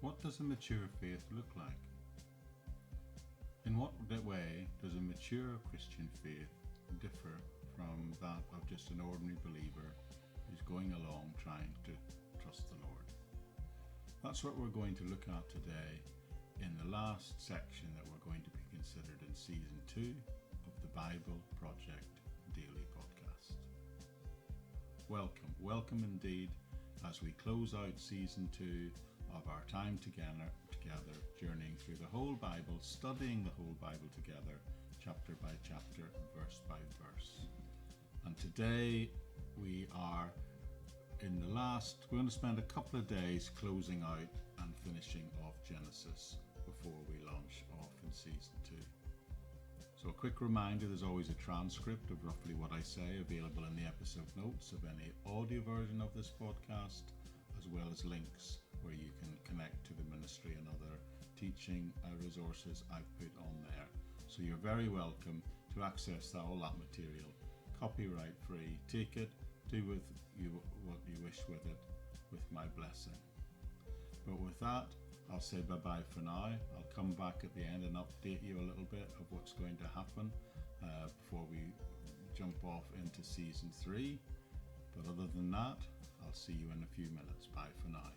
What does a mature faith look like? In what way does a mature Christian faith differ from that of just an ordinary believer who's going along trying to trust the Lord? That's what we're going to look at today in the last section that we're going to be considered in Season 2 of the Bible Project Daily Podcast. Welcome indeed as we close out Season 2 of our time together, journeying through the whole Bible, studying the whole Bible together, chapter by chapter, verse by verse. And today we're going to spend a couple of days closing out and finishing off Genesis before we launch off in Season 2. So a quick reminder, there's always a transcript of roughly what I say available in the episode notes of any audio version of this podcast, as well as links where you can connect to the ministry and other teaching resources I've put on there. So you're very welcome to access all that material, copyright free. Take it, do with you what you wish with it, with my blessing. But with that, I'll say bye-bye for now. I'll come back at the end and update you a little bit of what's going to happen before we jump off into Season 3. But other than that, I'll see you in a few minutes. Bye for now.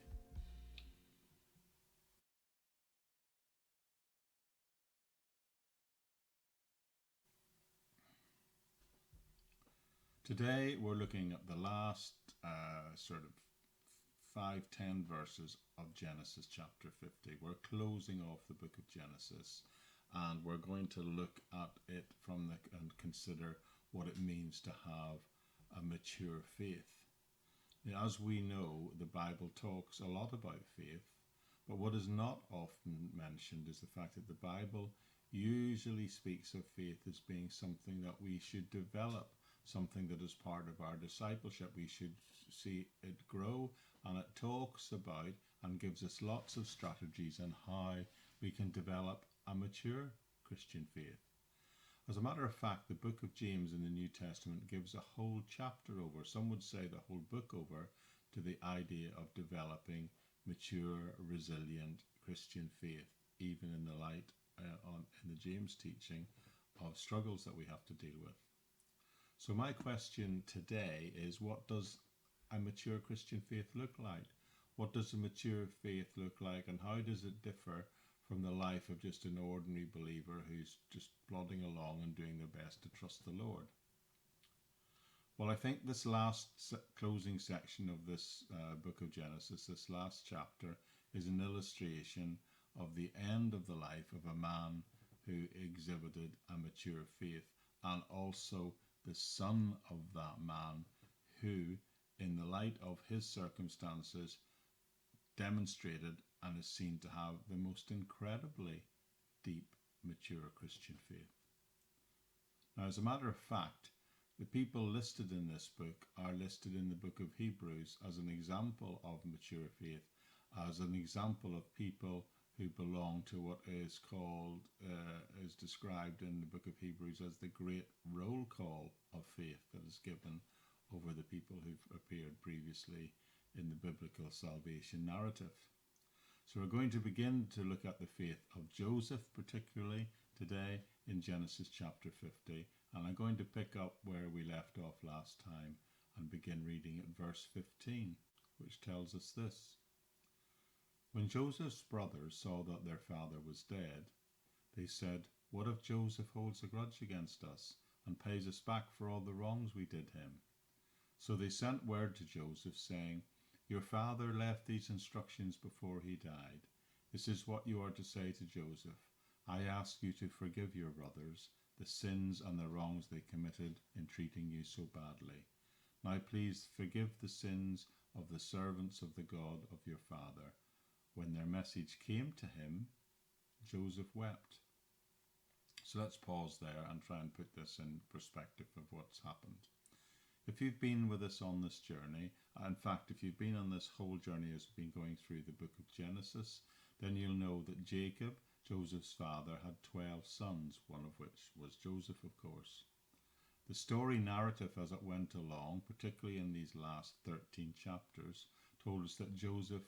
Today we're looking at the last sort of 5-10 verses of Genesis chapter 50. We're closing off the book of Genesis, and we're going to look at it and consider what it means to have a mature faith. Now, as we know, the Bible talks a lot about faith, but what is not often mentioned is the fact that the Bible usually speaks of faith as being something that we should develop, something that is part of our discipleship. We should see it grow, and it talks about and gives us lots of strategies on how we can develop a mature Christian faith. As a matter of fact, the book of James in the New Testament gives a whole chapter over, some would say the whole book over, to the idea of developing mature, resilient Christian faith, even in the light in the James teaching of struggles that we have to deal with. So my question today is, what does a mature Christian faith look like? What does a mature faith look like, and how does it differ from the life of just an ordinary believer who's just plodding along and doing their best to trust the Lord? Well, I think this last closing section of this book of Genesis, this last chapter, is an illustration of the end of the life of a man who exhibited a mature faith, and also the son of that man who, in the light of his circumstances, demonstrated and is seen to have the most incredibly deep, mature Christian faith. Now, as a matter of fact, the people listed in this book are listed in the book of Hebrews as an example of mature faith, as an example of people who belong to what is called, is described in the book of Hebrews as the great roll call of faith that is given over the people who've appeared previously in the biblical salvation narrative. So we're going to begin to look at the faith of Joseph, particularly today in Genesis chapter 50, and I'm going to pick up where we left off last time and begin reading at verse 15, which tells us this. When Joseph's brothers saw that their father was dead, they said, "What if Joseph holds a grudge against us and pays us back for all the wrongs we did him?" So they sent word to Joseph, saying, "Your father left these instructions before he died. This is what you are to say to Joseph. I ask you to forgive your brothers the sins and the wrongs they committed in treating you so badly. Now please forgive the sins of the servants of the God of your father." When their message came to him, Joseph wept. So let's pause there and try and put this in perspective of what's happened. If you've been with us on this journey, in fact, if you've been on this whole journey as we've been going through the book of Genesis, then you'll know that Jacob, Joseph's father, had 12 sons, one of which was Joseph, of course. The story narrative as it went along, particularly in these last 13 chapters, told us that Joseph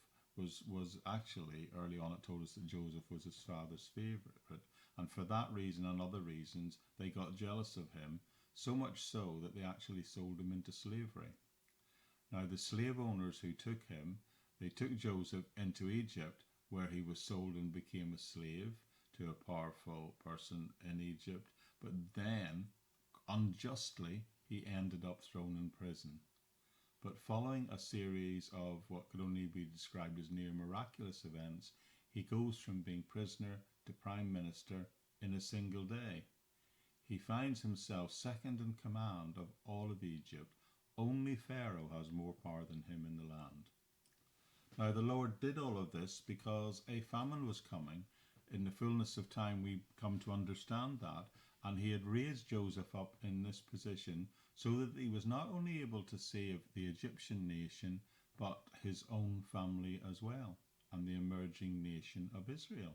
was actually, early on it told us that Joseph was his father's favourite, and for that reason and other reasons they got jealous of him, so much so that they actually sold him into slavery. Now the slave owners who took him, they took Joseph into Egypt, where he was sold and became a slave to a powerful person in Egypt, but then unjustly he ended up thrown in prison. But following a series of what could only be described as near miraculous events, he goes from being prisoner to prime minister in a single day. He finds himself second in command of all of Egypt. Only Pharaoh has more power than him in the land. Now the Lord did all of this because a famine was coming. In the fullness of time we come to understand that, and he had raised Joseph up in this position so that he was not only able to save the Egyptian nation, but his own family as well, and the emerging nation of Israel.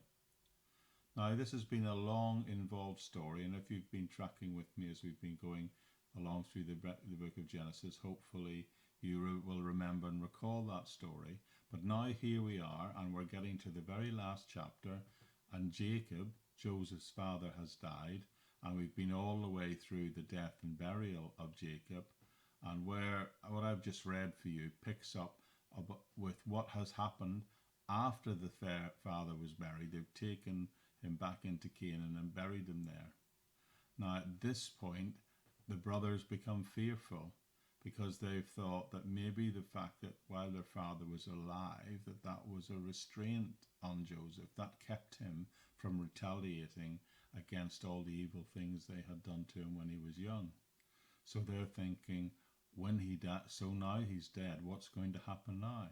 Now this has been a long, involved story, and if you've been tracking with me as we've been going along through the book of Genesis, hopefully you will remember and recall that story. But now here we are, and we're getting to the very last chapter, and Jacob, Joseph's father, has died, and we've been all the way through the death and burial of Jacob, and where what I've just read for you picks up with what has happened after the father was buried. They've taken him back into Canaan and buried him there. Now at this point the brothers become fearful, because they've thought that maybe the fact that while their father was alive, that was a restraint on Joseph, that kept him from retaliating against all the evil things they had done to him when he was young. So they're thinking, when he so now he's dead, what's going to happen now?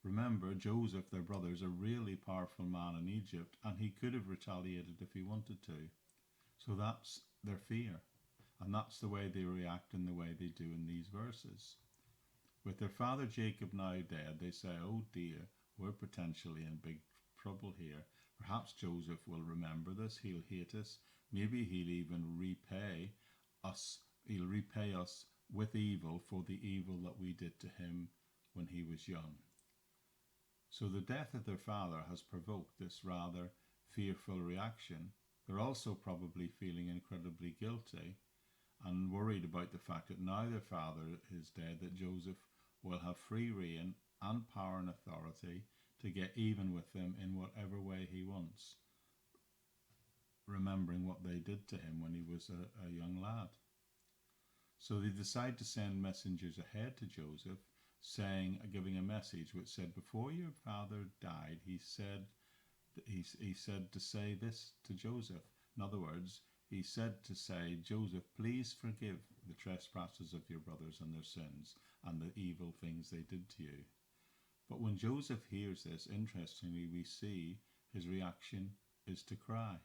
Remember, Joseph, their brother, is a really powerful man in Egypt, and he could have retaliated if he wanted to. So that's their fear. And that's the way they react in the way they do in these verses. With their father Jacob now dead, they say, oh dear, we're potentially in big trouble here. Perhaps Joseph will remember this. He'll hate us. Maybe he'll even repay us. He'll repay us with evil for the evil that we did to him when he was young. So the death of their father has provoked this rather fearful reaction. They're also probably feeling incredibly guilty and worried about the fact that now their father is dead, that Joseph will have free reign and power and authority to get even with them in whatever way he wants, remembering what they did to him when he was a young lad. So they decide to send messengers ahead to Joseph, giving a message which said, before your father died, he said to say this to Joseph. In other words, he said to say, Joseph, please forgive the trespasses of your brothers and their sins and the evil things they did to you. But when Joseph hears this, interestingly, we see his reaction is to cry.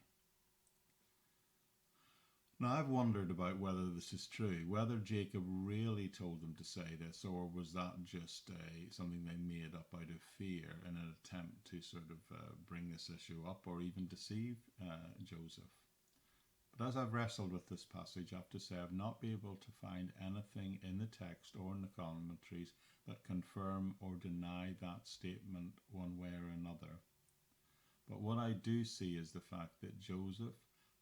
Now, I've wondered about whether this is true, whether Jacob really told them to say this, or was that just something they made up out of fear in an attempt to sort of bring this issue up or even deceive Joseph. But as I've wrestled with this passage, I have to say I've not been able to find anything in the text or in the commentaries that confirm or deny that statement one way or another. But what I do see is the fact that Joseph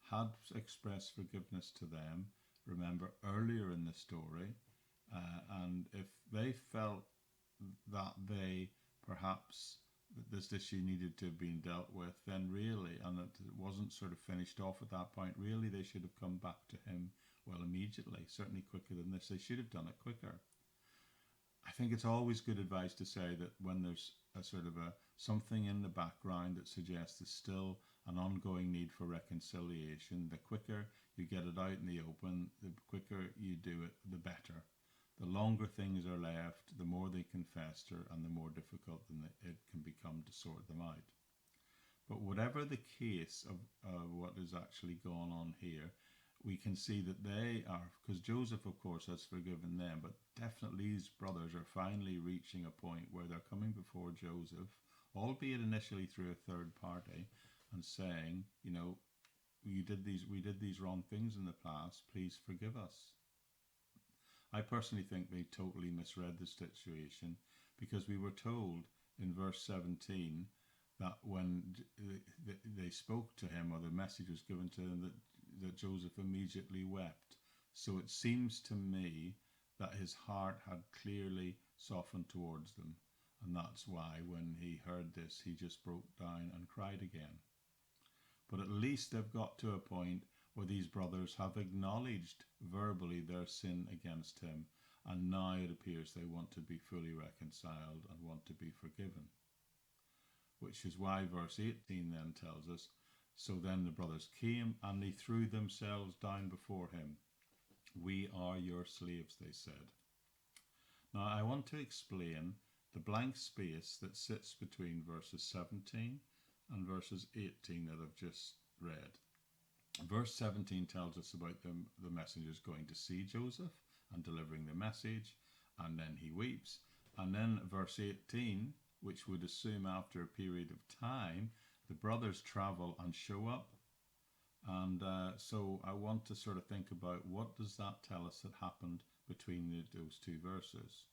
had expressed forgiveness to them, remember, earlier in the story, and if they felt that they perhaps this issue needed to have been dealt with, then really, and it wasn't sort of finished off at that point, really they should have come back to him, well, immediately, certainly quicker than this. They should have done it quicker. I think it's always good advice to say that when there's a sort of something in the background that suggests there's still an ongoing need for reconciliation, the quicker you get it out in the open, the quicker you do it, the better. The longer things are left, the more they can fester and the more difficult it can become to sort them out. But whatever the case of what is actually going on here, we can see that they are, because Joseph, of course, has forgiven them, but definitely these brothers are finally reaching a point where they're coming before Joseph, albeit initially through a third party, and saying, you know, we did these wrong things in the past, please forgive us. I personally think they totally misread the situation, because we were told in verse 17 that when they spoke to him, or the message was given to him, that Joseph immediately wept. So it seems to me that his heart had clearly softened towards them. And that's why when he heard this, he just broke down and cried again. But at least they've got to a point where these brothers have acknowledged verbally their sin against him. And now it appears they want to be fully reconciled and want to be forgiven. Which is why verse 18 then tells us, so then the brothers came and they threw themselves down before him. We are your slaves, they said. Now I want to explain the blank space that sits between verses 17 and verses 18 that I've just read. Verse 17 tells us about the messengers going to see Joseph and delivering the message, and then he weeps. And then verse 18, which would assume after a period of time, the brothers travel and show up. And so I want to sort of think about, what does that tell us that happened between those two verses?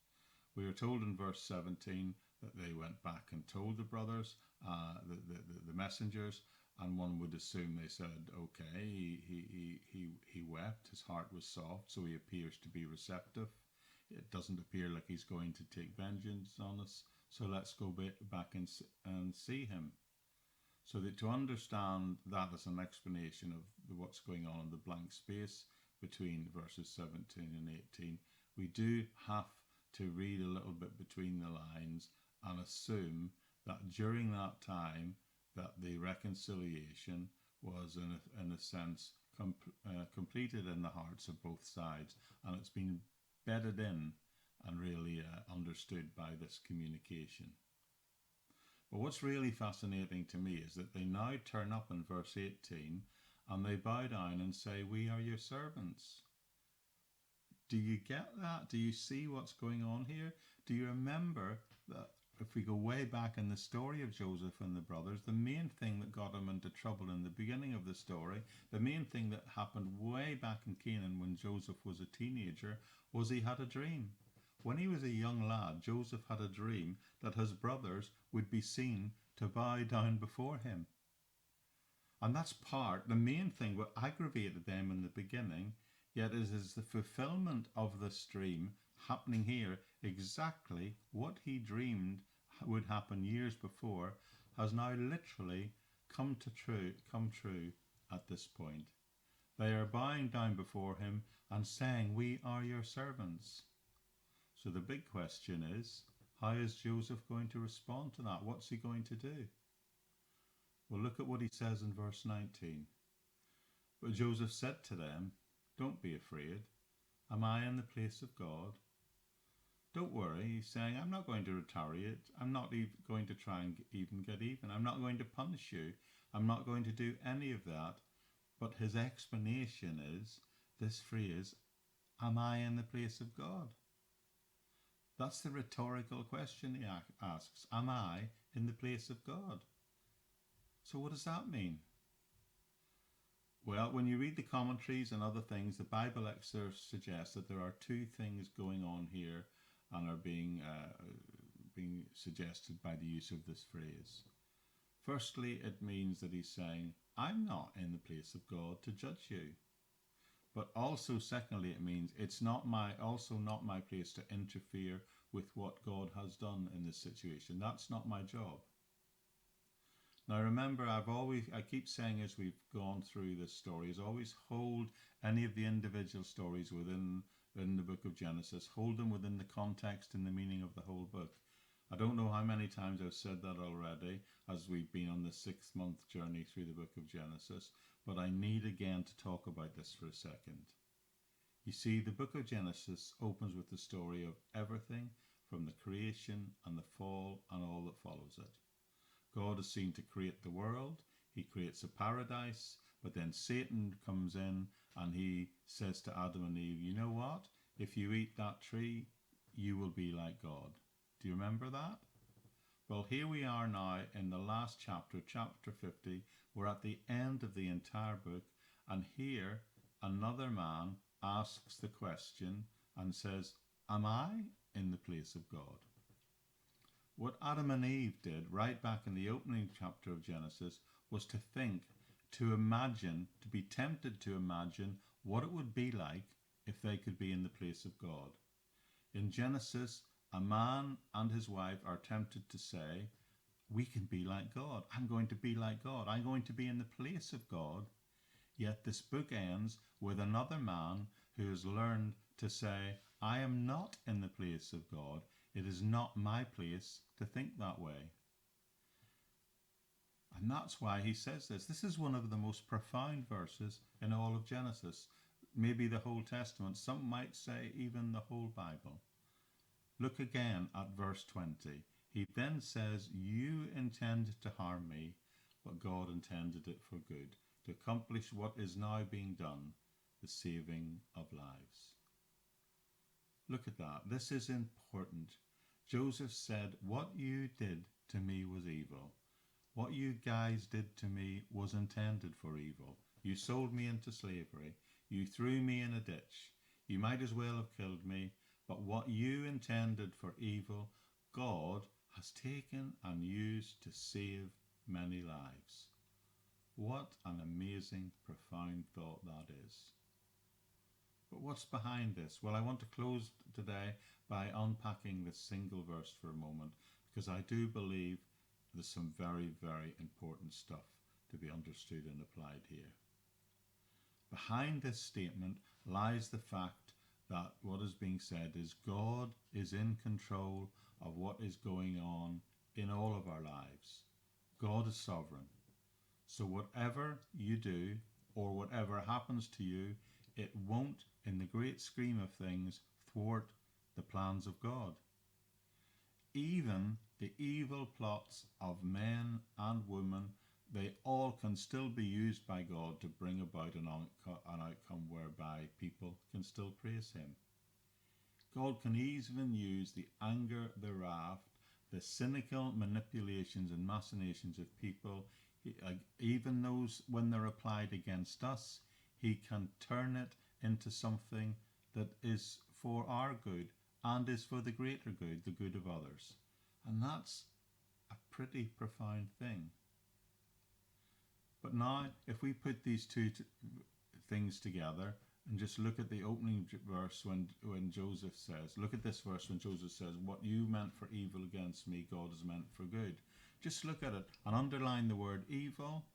We are told in verse 17 that they went back and told the brothers, the messengers, and one would assume they said, okay, he wept, his heart was soft, so he appears to be receptive. It doesn't appear like he's going to take vengeance on us, so let's go back and see him. So that to understand that as an explanation of what's going on in the blank space between verses 17 and 18, we do have to read a little bit between the lines and assume that during that time that the reconciliation was in a sense completed in the hearts of both sides, and it's been bedded in and really understood by this communication. But what's really fascinating to me is that they now turn up in verse 18 and they bow down and say, we are your servants. Do you get that? Do you see what's going on here? Do you remember that if we go way back in the story of Joseph and the brothers, the main thing that got him into trouble in the beginning of the story, the main thing that happened way back in Canaan when Joseph was a teenager, was he had a dream. When he was a young lad, Joseph had a dream that his brothers would be seen to bow down before him. And that's the main thing what aggravated them in the beginning, yet it is the fulfillment of this dream happening here. Exactly what he dreamed would happen years before has now literally come true at this point. They are bowing down before him and saying, we are your servants. So the big question is, how is Joseph going to respond to that? What's he going to do? Well, look at what he says in verse 19. But Joseph said to them, don't be afraid. Am I in the place of God? Don't worry, he's saying, I'm not going to retaliate. I'm not going to try and even get even. I'm not going to punish you. I'm not going to do any of that. But his explanation is this phrase, am I in the place of God? That's the rhetorical question he asks. Am I in the place of God? So what does that mean? Well, when you read the commentaries and other things, the Bible excerpts suggest that there are two things going on here and are being suggested by the use of this phrase. Firstly, it means that he's saying, I'm not in the place of God to judge you. But also, secondly, it means it's not my place to interfere with what God has done in this situation. That's not my job. Now remember, I keep saying as we've gone through this story, is always hold any of the individual stories within the book of Genesis, hold them within the context and the meaning of the whole book. I don't know how many times I've said that already as we've been on the 6-month journey through the book of Genesis, but I need again to talk about this for a second. You see, the book of Genesis opens with the story of everything from the creation and the fall and all that follows it. God is seen to create the world. He creates a paradise, but then Satan comes in and he says to Adam and Eve, you know what? If you eat that tree, you will be like God. Do you remember that? Well, here we are now in the last chapter, chapter 50. We're at the end of the entire book, and here another man asks the question and says, am I in the place of God? What Adam and Eve did right back in the opening chapter of Genesis was to think, to imagine, to be tempted to imagine what it would be like if they could be in the place of God. In Genesis, a man and his wife are tempted to say, we can be like God. I'm going to be like God. I'm going to be in the place of God. Yet this book ends with another man who has learned to say, I am not in the place of God. It is not my place to think that way. And that's why he says this. This is one of the most profound verses in all of Genesis. Maybe the whole Testament. Some might say even the whole Bible. Look again at verse 20. He then says, you intended to harm me, but God intended it for good, to accomplish what is now being done, the saving of lives. Look at that. This is important. Joseph said, what you did to me was evil. What you guys did to me was intended for evil. You sold me into slavery. You threw me in a ditch. You might as well have killed me. But what you intended for evil, God has taken and used to save many lives. What an amazing, profound thought that is. But what's behind this? Well, I want to close today by unpacking this single verse for a moment, because I do believe there's some very, very important stuff to be understood and applied here. Behind this statement lies the fact that what is being said is God is in control of what is going on in all of our lives. God is sovereign. So whatever you do or whatever happens to you, it won't, in the great scheme of things, thwart the plans of God. Even the evil plots of men and women, they all can still be used by God to bring about an outcome whereby people can still praise him. God can even use the anger, the wrath, the cynical manipulations and machinations of people, even those when they're applied against us, he can turn it into something that is for our good and is for the greater good, the good of others. And that's a pretty profound thing. But now, if we put these two things together and just look at the opening verse when Joseph says, look at this verse when Joseph says, what you meant for evil against me, God has meant for good. Just look at it and underline the word evil,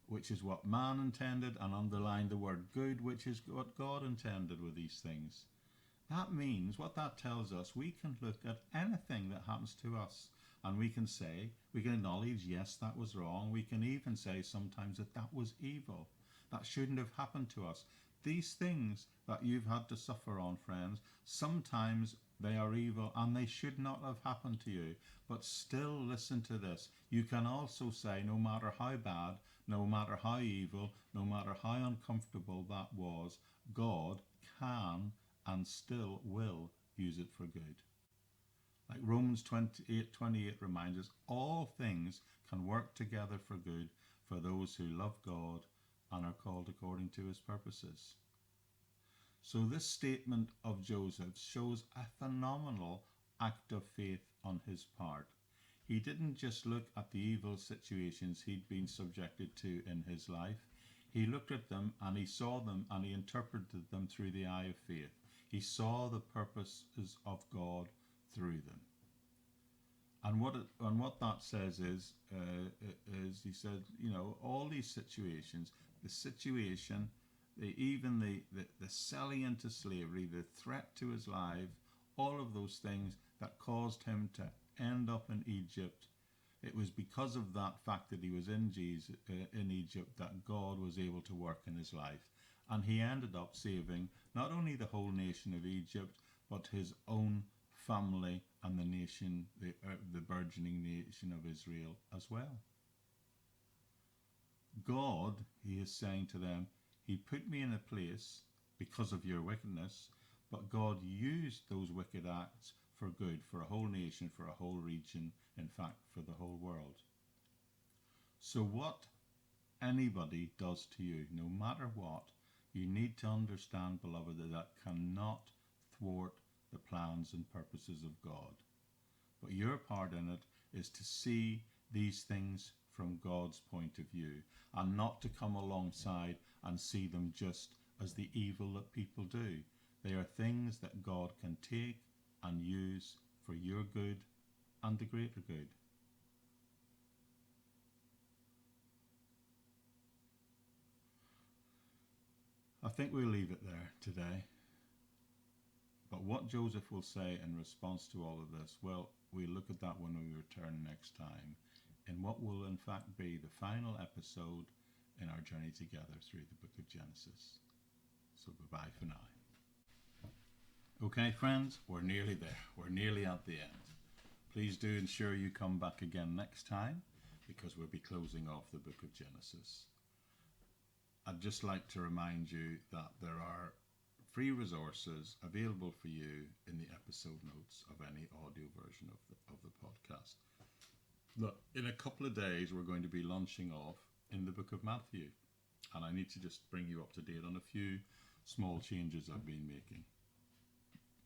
which is what man intended, and underline the word good, which is what God intended with these things. That means, what that tells us, we can look at anything that happens to us and we can say, we can acknowledge, yes, that was wrong. We can even say sometimes that that was evil. That shouldn't have happened to us. These things that you've had to suffer on, friends, sometimes they are evil and they should not have happened to you. But still listen to this. You can also say, no matter how bad, no matter how evil, no matter how uncomfortable that was, God can and still will use it for good. Like Romans 28:28 reminds us, all things can work together for good for those who love God and are called according to his purposes. So this statement of Joseph shows a phenomenal act of faith on his part. He didn't just look at the evil situations he'd been subjected to in his life. He looked at them and he saw them and he interpreted them through the eye of faith. He saw the purposes of God through them. And what that says is he said, all these situations, the situation, even the selling into slavery, the threat to his life, all of those things that caused him to end up in Egypt, it was because of that fact that he was in Egypt that God was able to work in his life. And he ended up saving not only the whole nation of Egypt, but his own family and the nation, the burgeoning nation of Israel as well. God, he is saying to them, he put me in a place because of your wickedness, but God used those wicked acts for good, for a whole nation, for a whole region, in fact, for the whole world. So what anybody does to you, no matter what, you need to understand, beloved, that cannot thwart the plans and purposes of God. But your part in it is to see these things from God's point of view and not to come alongside and see them just as the evil that people do. They are things that God can take and use for your good and the greater good. I think we'll leave it there today. But what Joseph will say in response to all of this, well, we'll look at that when we return next time in what will in fact be the final episode in our journey together through the book of Genesis. So bye-bye for now. Okay, friends, we're nearly there. We're nearly at the end. Please do ensure you come back again next time, because we'll be closing off the book of Genesis. I'd just like to remind you that there are free resources available for you in the episode notes of any audio version of the podcast. Look, in a couple of days, we're going to be launching off in the book of Matthew. And I need to just bring you up to date on a few small changes I've been making.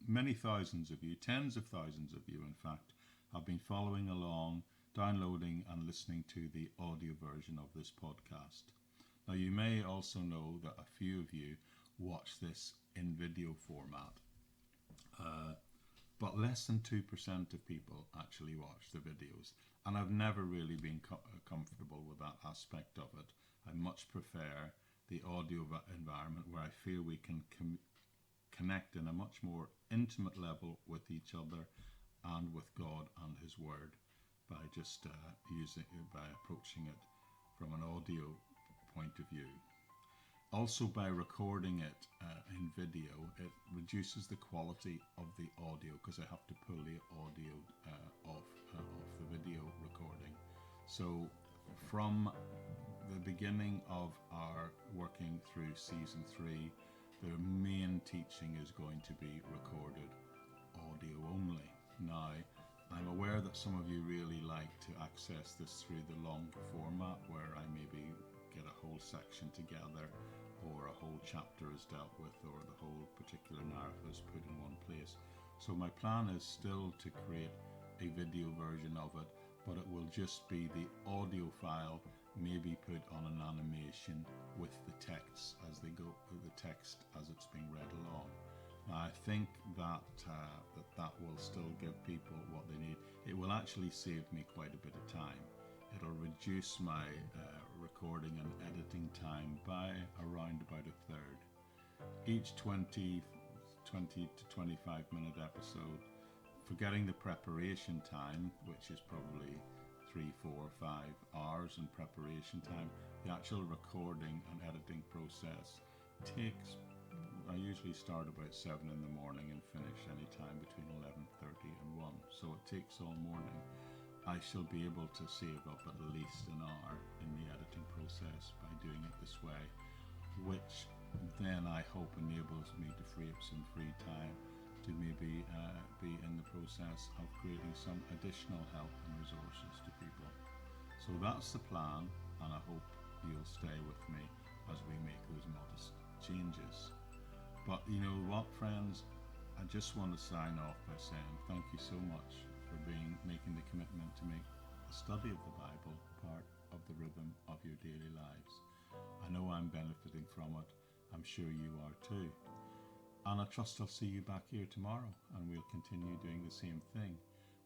Many thousands of you, tens of thousands of you, in fact, have been following along, downloading and listening to the audio version of this podcast. Now, you may also know that a few of you watch this in video format, but less than 2% of people actually watch the videos. And I've never really been comfortable with that aspect of it. I much prefer the audio environment where I feel we can connect in a much more intimate level with each other and with God and His Word by just by approaching it from an audio point of view. Also, by recording it in video, it reduces the quality of the audio because I have to pull the audio off the video recording. So from the beginning of our working through season 3, the main teaching is going to be recorded audio only. Now, I'm aware that some of you really like to access this through the longer format where I maybe get a whole section together, or a whole chapter is dealt with, or the whole particular narrative is put in one place. So my plan is still to create a video version of it, but it will just be the audio file maybe put on an animation with the texts as they go, the text as it's being read along. Now, I think that that will still give people what they need. It will actually save me quite a bit of time. It'll reduce my recording and editing time by around about a third. Each 20 to 25 minute episode, forgetting the preparation time, which is probably 3, 4, 5 hours in preparation time, the actual recording and editing process takes, I usually start about 7 in the morning and finish any time between 11:30 and 1. So it takes all morning. I shall be able to save up at least an hour in the editing process by doing it this way, which then I hope enables me to free up some free time to maybe be in the process of creating some additional help and resources to people. So that's the plan, and I hope you'll stay with me as we make those modest changes. But you know what, friends, I just want to sign off by saying thank you so much for making the commitment to make the study of the Bible part of the rhythm of your daily lives. I know I'm benefiting from it. I'm sure you are too. And I trust I'll see you back here tomorrow and we'll continue doing the same thing.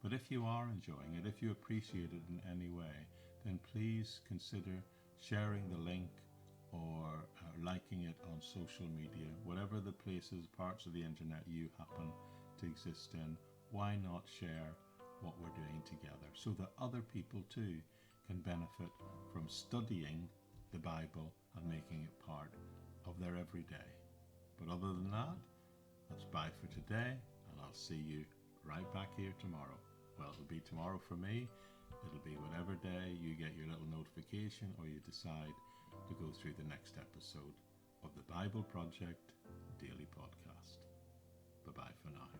But if you are enjoying it, if you appreciate it in any way, then please consider sharing the link or liking it on social media, whatever the places, parts of the internet you happen to exist in. Why not share what we're doing together so that other people too can benefit from studying the Bible and making it part of their everyday. But other than that, that's bye for today, and I'll see you right back here tomorrow. Well, it'll be tomorrow for me. It'll be whatever day you get your little notification or you decide to go through the next episode of the Bible Project Daily Podcast. Bye-bye for now.